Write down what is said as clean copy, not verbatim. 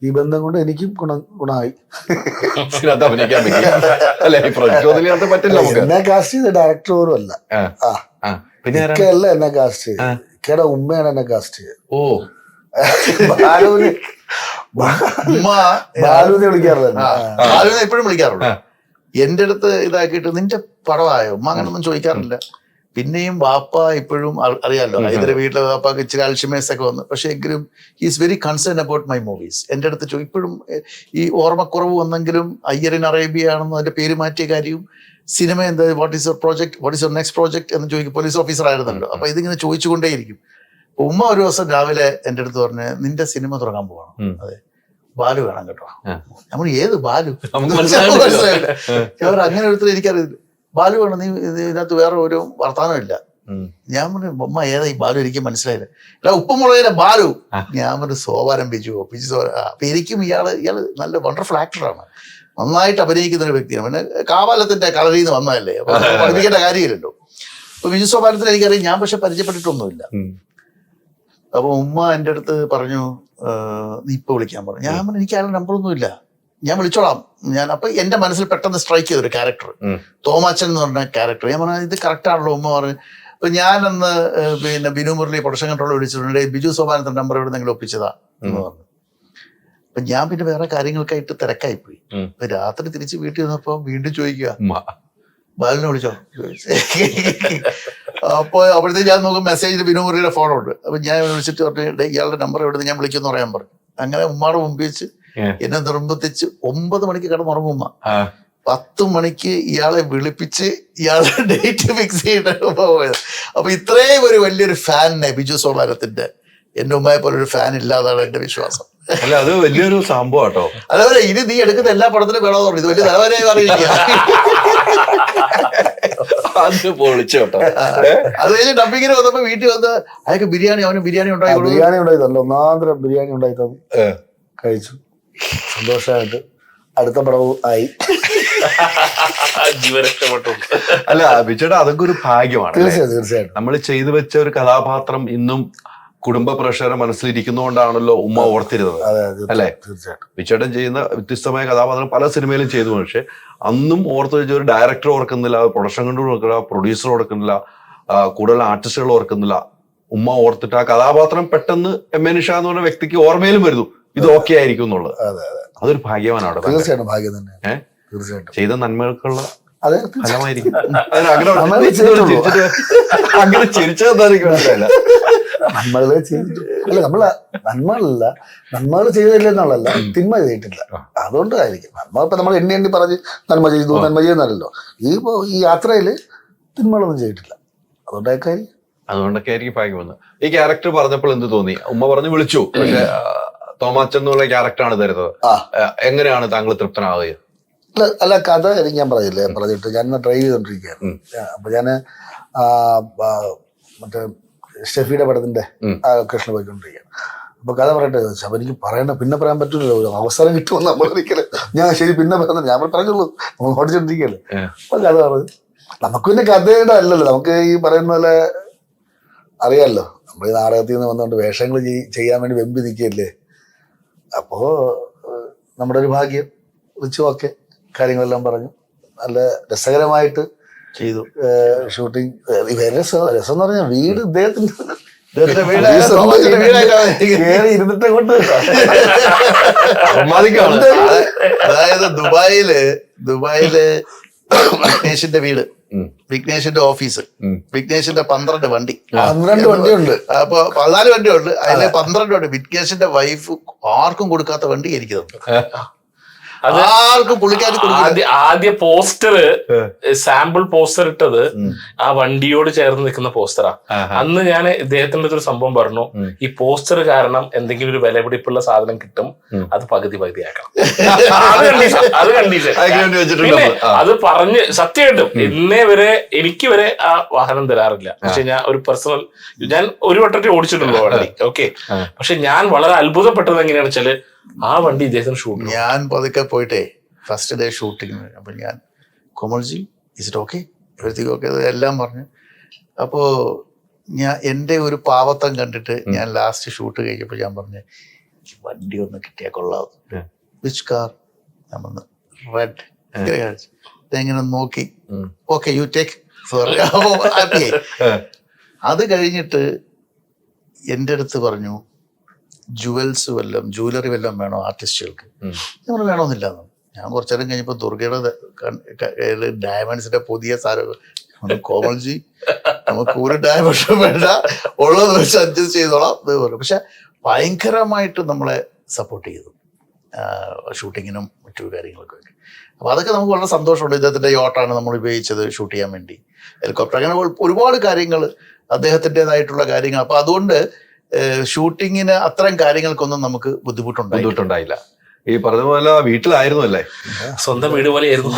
ഈ ബന്ധം കൊണ്ട് എനിക്കും ഗുണമായി. അഭിനയിക്കാൻ പറ്റില്ല. എന്നെ കാസ്റ്റ് ചെയ്ത ഡയറക്ടർ പോലും അല്ല, പിന്നെ അല്ല എന്നെ കാസ്റ്റ് ചെയ്തത്, ഇക്കയുടെ ഉമ്മയാണ് എന്നെ കാസ്റ്റ് ചെയ്തത്. ഓ, ബാലുവിനെ വിളിക്കാറില്ല, ബാലുവിനെ എപ്പോഴും വിളിക്കാറുള്ളൂ. എന്റെ അടുത്ത് ഇതാക്കിയിട്ട് നിന്റെ പടമായോ ഉമ്മ അങ്ങനൊന്നും ചോദിക്കാറില്ല. പിന്നെയും വാപ്പ ഇപ്പോഴും അറിയാലോ, ഇതിന്റെ വീട്ടിലെ വാപ്പാക്ക് ഇച്ചിരി അൽഷിമേഴ്സ് ഒക്കെ വന്നു. പക്ഷെ എങ്കിലും he's very concern about my movies. എൻ്റെ അടുത്ത് ഇപ്പോഴും ഈ ഓർമ്മക്കുറവ് വന്നെങ്കിലും അയ്യറിൻ അറേബ്യ ആണെന്ന് അതിന്റെ പേര് മാറ്റിയ കാര്യവും സിനിമ എന്താ, what is your project, what is your next project എന്ന് ചോദിക്കും. പോലീസ് ഓഫീസർ ആയിരുന്നല്ലോ, അപ്പൊ ഇതിങ്ങനെ ചോദിച്ചുകൊണ്ടേയിരിക്കും. ഉമ്മ ഒരു ദിവസം രാവിലെ എൻ്റെ അടുത്ത് പറഞ്ഞ് നിന്റെ സിനിമ തുടങ്ങാൻ പോകണം, അതെ ബാലു വേണം കേട്ടോ. നമ്മൾ ഏത് ബാലു മനസ്സിലായില്ല. അങ്ങനെ ഒരുത്തർ എനിക്കറിയില്ല. ബാലു വേണം, നീ ഇതിനകത്ത് വേറെ ഒരു വർത്താനം ഇല്ല. ഞാൻ പറഞ്ഞു ഉമ്മ ഏതാ ഈ ബാലു, എനിക്ക് മനസ്സിലായില്ല. എടാ ഉപ്പുമുളകിലെ ബാലു. ഞാൻ പറഞ്ഞു സോപാനം ബിജു. അപ്പൊ എനിക്കും ഇയാള് നല്ല വണ്ടർഫുൾ ആക്ടറാണ്, നന്നായിട്ട് അഭിനയിക്കുന്ന ഒരു വ്യക്തിയാണ്. പിന്നെ കാവാലത്തിന്റെ കളരിയിൽ നിന്ന് വന്നതല്ലേ, അപ്പൊ പഠിപ്പിക്കേണ്ട കാര്യമില്ലല്ലോ. അപ്പൊ ബിജു സോപാനത്തിന് എനിക്കറിയാം, ഞാൻ പക്ഷെ പരിചയപ്പെട്ടിട്ടൊന്നുമില്ല. അപ്പൊ ഉമ്മ എൻ്റെ അടുത്ത് പറഞ്ഞു നീ ഇപ്പൊ വിളിക്കാൻ പറഞ്ഞു. ഞാൻ പറഞ്ഞു എനിക്ക് അയാളുടെ നമ്പറൊന്നും ഇല്ല, ഞാൻ വിളിച്ചോളാം. അപ്പൊ എന്റെ മനസ്സിൽ പെട്ടെന്ന് സ്ട്രൈക്ക് ചെയ്ത ഒരു ക്യാരക്ടർ തോമാച്ചൻ എന്ന് പറഞ്ഞ ക്യാരക്ടർ. ഞാൻ പറഞ്ഞു ഇത് കറക്റ്റ് ആണല്ലോ. ഉമ്മ പറഞ്ഞു. അപ്പൊ ഞാനന്ന് പിന്നെ ബിനു മുരളി പ്രൊഡക്ഷൻ കൺട്രോൾ വിളിച്ചിട്ടുണ്ട്, ബിജു സോപാനത്തിന്റെ നമ്പർ എവിടെന്നെങ്കിലും ഒപ്പിച്ചതാ എന്ന് പറഞ്ഞു. അപ്പൊ ഞാൻ പിന്നെ വേറെ കാര്യങ്ങൾക്കായിട്ട് തിരക്കായിപ്പോയി. അപ്പൊ രാത്രി തിരിച്ച് വീട്ടിൽ വന്നപ്പോ വീണ്ടും ചോദിക്കുക ബാലിനെ വിളിച്ചോ. അപ്പൊ അപ്പോഴത്തേക്ക് ഞാൻ നോക്കും മെസ്സേജിൽ ബിനു മുരളിയുടെ ഫോണുണ്ട്. അപ്പൊ ഞാൻ വിളിച്ചിട്ട് പറഞ്ഞു ഇയാളുടെ നമ്പർ എവിടെ ഞാൻ വിളിക്കുമെന്ന് പറയാൻ പറഞ്ഞു. അങ്ങനെ ഉമ്മയുടെ മുമ്പിൽ വെച്ച് എന്നെ നിർബന്ധിച്ച് 9 മണിക്ക് കിടന്നുറങ്ങും ഉമ്മ. 10 മണിക്ക് ഇയാളെ വിളിപ്പിച്ച് ഇയാളുടെ ഡേറ്റ് ഫിക്സ് ചെയ്തിട്ട് പോയത്. അപ്പൊ ഇത്രയും ഒരു വലിയൊരു ഫാനിനെ ബിജു സോപാനത്തിന്റെ എന്റെ ഉമ്മയെ പോലെ ഒരു ഫാൻ ഇല്ലാതാണ് എന്റെ വിശ്വാസം. അല്ല അത് വലിയൊരു സംഭവം കേട്ടോ. അതേപോലെ ഇനി നീ എടുക്കുന്ന എല്ലാ പടത്തിലും വേണമെന്ന് പറഞ്ഞു. ഇത് വലിയ തലവരെയായി അറിയില്ല. അത് കഴിഞ്ഞ് ഡബിങ്ങിന് വന്നപ്പോ വീട്ടിൽ വന്ന് അയാൾക്ക് ബിരിയാണി, അവന് ബിരിയാണി ഉണ്ടായി തന്നു, ഒന്നാന്തരം ബിരിയാണി ഉണ്ടായി തന്നു, കഴിച്ചു, സന്തോഷമായിട്ട് അടുത്ത പടവും ആയി. അല്ല ബിജുടെ അതൊക്കെ ഒരു ഭാഗ്യമാണ്. തീർച്ചയായിട്ടും നമ്മൾ ചെയ്തു വെച്ച ഒരു കഥാപാത്രം ഇന്നും കുടുംബ പ്രേക്ഷകരെ മനസ്സിലിരിക്കുന്നതുകൊണ്ടാണല്ലോ ഉമ്മ ഓർത്തിരുന്നത്, അല്ലെ? ബിജുട്ടൻ ചെയ്യുന്ന വ്യത്യസ്തമായ കഥാപാത്രം പല സിനിമയിലും ചെയ്തു. പക്ഷെ അന്നും ഓർത്ത് വെച്ച ഒരു ഡയറക്ടർ ഓർക്കുന്നില്ല, പ്രൊഡക്ഷൻ കൺട്രോൾ ഓർക്കില്ല, പ്രൊഡ്യൂസർ ഓർക്കുന്നില്ല, കൂടുതൽ ആർട്ടിസ്റ്റുകൾ ഓർക്കുന്നില്ല. ഉമ്മ ഓർത്തിട്ട് ആ കഥാപാത്രം പെട്ടെന്ന് എം എ നിഷ എന്ന് പറഞ്ഞ വ്യക്തിക്ക് ഓർമ്മയിലും വരുന്നു ഇത് ഓക്കെ ആയിരിക്കും എന്നുള്ളത്. അതൊരു ഭാഗ്യമാണ് അവിടെ. തീർച്ചയായിട്ടും ഭാഗ്യം തന്നെ. തീർച്ചയായിട്ടും ചെയ്ത നന്മകൾക്കുള്ള ഫലമായിരിക്കും. അങ്ങനെ ചിരിച്ചതായിരിക്കും. നന്മകളെ ചെയ്തിട്ട് അല്ല, നന്മകൾ ചെയ്തില്ല എന്നുള്ളതല്ല, തിന്മ ചെയ്തിട്ടില്ല, അതുകൊണ്ടായിരിക്കും. നന്മ ഇപ്പൊ നമ്മൾ എണ്ണി പറഞ്ഞ് നന്മ ചെയ്യുന്നല്ലോ. ഈ യാത്രയില് തിന്മകളൊന്നും ചെയ്തിട്ടില്ല, അതുകൊണ്ടൊക്കെ ആയിരിക്കും ഭാഗ്യം വന്നത്. ഈ ക്യാരക്ടർ പറഞ്ഞപ്പോൾ എന്ത് തോന്നി? ഉമ്മ പറഞ്ഞു വിളിച്ചു, പക്ഷെ തോമാച്ചൻ എന്നുള്ള ക്യാരക്ടറാണ് തരുന്നത്. എങ്ങനെയാണ് താങ്കൾ തൃപ്തനാവുക? അല്ല, കഥ എനിക്ക് ഞാൻ പറഞ്ഞിട്ട് ഞാൻ ഡ്രൈവ് ചെയ്തോണ്ടിരിക്കുകയാണ്. അപ്പൊ ഞാന് മറ്റേ ഷെഫിയുടെ പടത്തിന്റെ ലൊക്കേഷനിൽ പോയിക്കൊണ്ടിരിക്കുകയാണ്. അപ്പൊ കഥ പറയട്ടെ ചോദിച്ചു. അപ്പൊ എനിക്ക് പിന്നെ പറയാൻ പറ്റില്ലല്ലോ, അവസരം കിട്ടുമെന്ന് നമ്മളൊരിക്കലും. ഞാൻ ശരി പിന്നെ പറയുന്നത് ഞാൻ പറഞ്ഞുള്ളൂ, നമ്മൾ ഓടിച്ചോണ്ടിരിക്കുകയല്ലേ. അപ്പൊ കഥ പറഞ്ഞു. നമുക്ക് പിന്നെ കഥയുടെ അല്ലല്ലോ, നമുക്ക് ഈ പറയുന്ന പോലെ അറിയാമല്ലോ, നമ്മൾ ഈ നാടകത്തിൽ നിന്ന് വന്നുകൊണ്ട് വേഷങ്ങൾ ചെയ്യാൻ വേണ്ടി വെമ്പി നിൽക്കുകയല്ലേ. അപ്പോ നമ്മുടെ ഒരു ഭാഗ്യം വിളിച്ചു, ഓക്കെ, കാര്യങ്ങളെല്ലാം പറഞ്ഞു, നല്ല രസകരമായിട്ട് ചെയ്തു ഷൂട്ടിങ്. രസം എന്ന് പറഞ്ഞാൽ വീട് ഇദ്ദേഹത്തിന്റെ ഇരുന്നിട്ട് കൊണ്ട്, അതായത് ദുബായില് വിഘ്നേഷിന്റെ വീട്, വിഘ്നേഷിന്റെ ഓഫീസ്, വിഘ്നേഷിന്റെ 12 വണ്ടിയുണ്ട്. അപ്പൊ 14 വണ്ടിയുണ്ട്, അതിലെ 12 വണ്ടി വിഘ്നേഷിന്റെ വൈഫ് ആർക്കും കൊടുക്കാത്ത വണ്ടി എനിക്ക് തന്നു. ആദ്യ പോസ്റ്റർ, സാമ്പിൾ പോസ്റ്റർ ഇട്ടത് ആ വണ്ടിയോട് ചേർന്ന് നിൽക്കുന്ന പോസ്റ്ററാ. അന്ന് ഞാൻ ഇദ്ദേഹത്തിന്റെ ഒരു സംഭവം പറഞ്ഞു, ഈ പോസ്റ്റർ കാരണം എന്തെങ്കിലും ഒരു വിലപിടിപ്പുള്ള സാധനം കിട്ടും, അത് പകുതി ആക്കണം. അത് കണ്ടീഷൻ. അത് പറഞ്ഞ് സത്യമായിട്ടും ഇന്നേ വരെ എനിക്ക് വരെ ആ വാഹനം തരാറില്ല. പക്ഷെ ഞാൻ ഒരു വട്ടത്തിൽ ഓടിച്ചിട്ടുള്ളൂ വണ്ടി, ഓക്കെ. പക്ഷെ ഞാൻ വളരെ അത്ഭുതപ്പെട്ടത് എങ്ങനെയാണെന്ന് വെച്ചാല് ആ വണ്ടി ഇദ്ദേഹത്തിന് ഷൂട്ട്. ഞാൻ പതുക്കെ പോയിട്ടേ ഫസ്റ്റ് ഡേ ഷൂട്ടിങ്, അപ്പൊ ഞാൻ Komalji is it okay, everything okay എല്ലാം പറഞ്ഞു. അപ്പോ എൻ്റെ ഒരു പാവത്തം കണ്ടിട്ട് ഞാൻ ലാസ്റ്റ് ഷൂട്ട് കഴിഞ്ഞപ്പോൾ ഞാൻ പറഞ്ഞു, എനിക്ക് വണ്ടി ഒന്ന് കിട്ടിയാൽ കൊള്ളാം. Which car? ഞാൻ വന്ന് റെഡ് ഇങ്ങനെ കാണിച്ചു. ഇങ്ങനെ നോക്കി, ഓക്കെ യു ടേക്ക്, സോറി, ഹാപ്പിയായി. അത് കഴിഞ്ഞിട്ട് എൻ്റെ അടുത്ത് പറഞ്ഞു, ജുവൽസ് വല്ലതും, ജുവലറി വല്ലതും വേണോ ആർട്ടിസ്റ്റുകൾക്ക്? നമ്മൾ വേണമെന്നില്ല. ഞാൻ കുറച്ചു നേരം കഴിഞ്ഞപ്പോൾ ദുർഗയുടെ ഡയമണ്ട്സിന്റെ പുതിയ സാധനം, കോമൾജി നമുക്ക് ഒരു ഡയമണ്ടും വേണ്ട, ഉള്ളത് വെച്ച് അഡ്ജസ്റ്റ് ചെയ്തോളാം ഇത് പറഞ്ഞു. പക്ഷെ ഭയങ്കരമായിട്ട് നമ്മളെ സപ്പോർട്ട് ചെയ്തു ഷൂട്ടിങ്ങിനും മറ്റു കാര്യങ്ങൾക്കും ഒക്കെ. അപ്പൊ അതൊക്കെ നമുക്ക് വളരെ സന്തോഷമുണ്ട്. ഇദ്ദേഹത്തിന്റെ യോട്ടാണ് നമ്മൾ ഉപയോഗിച്ചത് ഷൂട്ട് ചെയ്യാൻ വേണ്ടി, ഹെലികോപ്റ്റർ, അങ്ങനെ ഒരുപാട് കാര്യങ്ങൾ അദ്ദേഹത്തിൻ്റെതായിട്ടുള്ള കാര്യങ്ങൾ. അപ്പൊ അതുകൊണ്ട് ഷൂട്ടിങ്ങിന് അത്തരം കാര്യങ്ങൾക്കൊന്നും നമുക്ക് ബുദ്ധിമുട്ടുണ്ടായില്ല. ഈ പറഞ്ഞ പോലെ വീട്ടിലായിരുന്നു അല്ലേ, സ്വന്തം വീട് പോലെയായിരുന്നു.